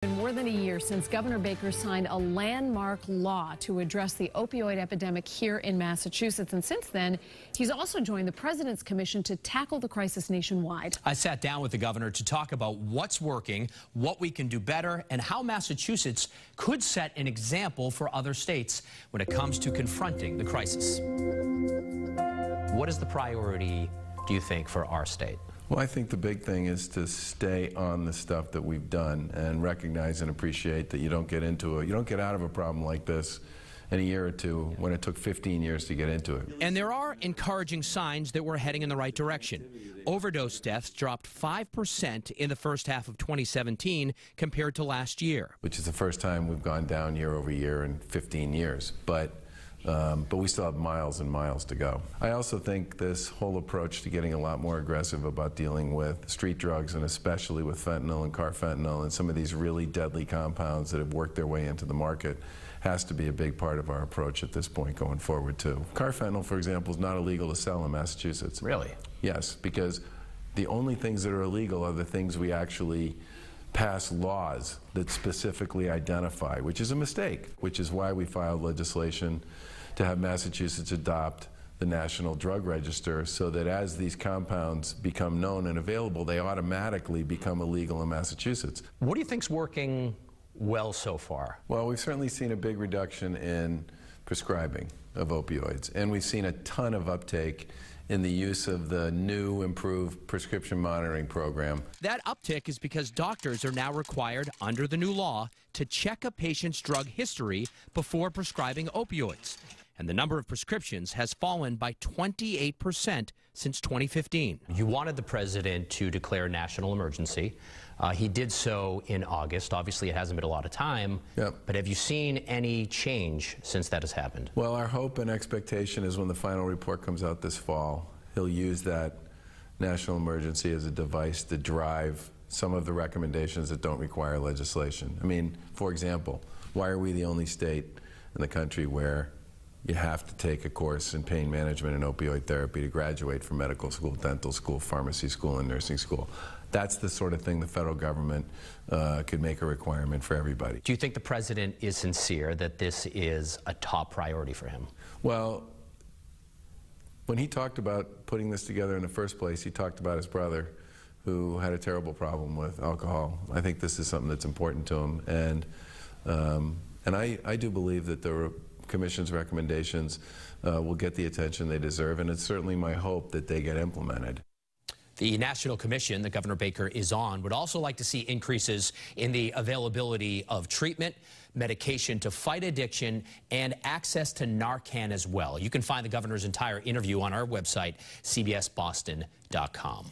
been more than a year since Governor Baker signed a landmark law to address the opioid epidemic here in Massachusetts. And since then, he's also joined the president's commission to tackle the crisis nationwide. I sat down with the governor to talk about what's working, what we can do better, and how Massachusetts could set an example for other states when it comes to confronting the crisis. What is the priority, do you think, for our state? Well, I think the big thing is to stay on the stuff that we've done and recognize and appreciate that you don't get out of a problem like this in a year or two when it took 15 years to get into it. And there are encouraging signs that we're heading in the right direction. Overdose deaths dropped 5% in the first half of 2017 compared to last year. Which is the first time we've gone down year over year in 15 years. But we still have miles and miles to go. I also think this whole approach to getting a lot more aggressive about dealing with street drugs, and especially with fentanyl and carfentanil and some of these really deadly compounds that have worked their way into the market, has to be a big part of our approach at this point going forward too. Carfentanil, for example, is not illegal to sell in Massachusetts. Really? Yes, because the only things that are illegal are the things we actually pass laws that specifically identify, which is a mistake, which is why we filed legislation to have Massachusetts adopt the National Drug Register so that as these compounds become known and available, they automatically become illegal in Massachusetts. What do you think's working well so far? Well, we've certainly seen a big reduction in prescribing of opioids, and we've seen a ton of uptake in the use of the new improved prescription monitoring program. That uptick is because doctors are now required under the new law to check a patient's drug history before prescribing opioids. And the number of prescriptions has fallen by 28% since 2015. You wanted the president to declare national emergency. He did so in August. Obviously, it hasn't been a lot of time. Yep. But have you seen any change since that has happened? Well, our hope and expectation is when the final report comes out this fall, he'll use that national emergency as a device to drive some of the recommendations that don't require legislation. I mean, for example, why are we the only state in the country where you have to take a course in pain management and opioid therapy to graduate from medical school, dental school, pharmacy school, and nursing school? That's the sort of thing the federal government could make a requirement for everybody. Do you think the president is sincere that this is a top priority for him? Well, when he talked about putting this together in the first place, he talked about his brother who had a terrible problem with alcohol. I think this is something that's important to him, and I do believe that the Commission's recommendations will get the attention they deserve, and it's certainly my hope that they get implemented. The National Commission that Governor Baker is on would also like to see increases in the availability of treatment, medication to fight addiction, and access to Narcan as well. You can find the governor's entire interview on our website, cbsboston.com.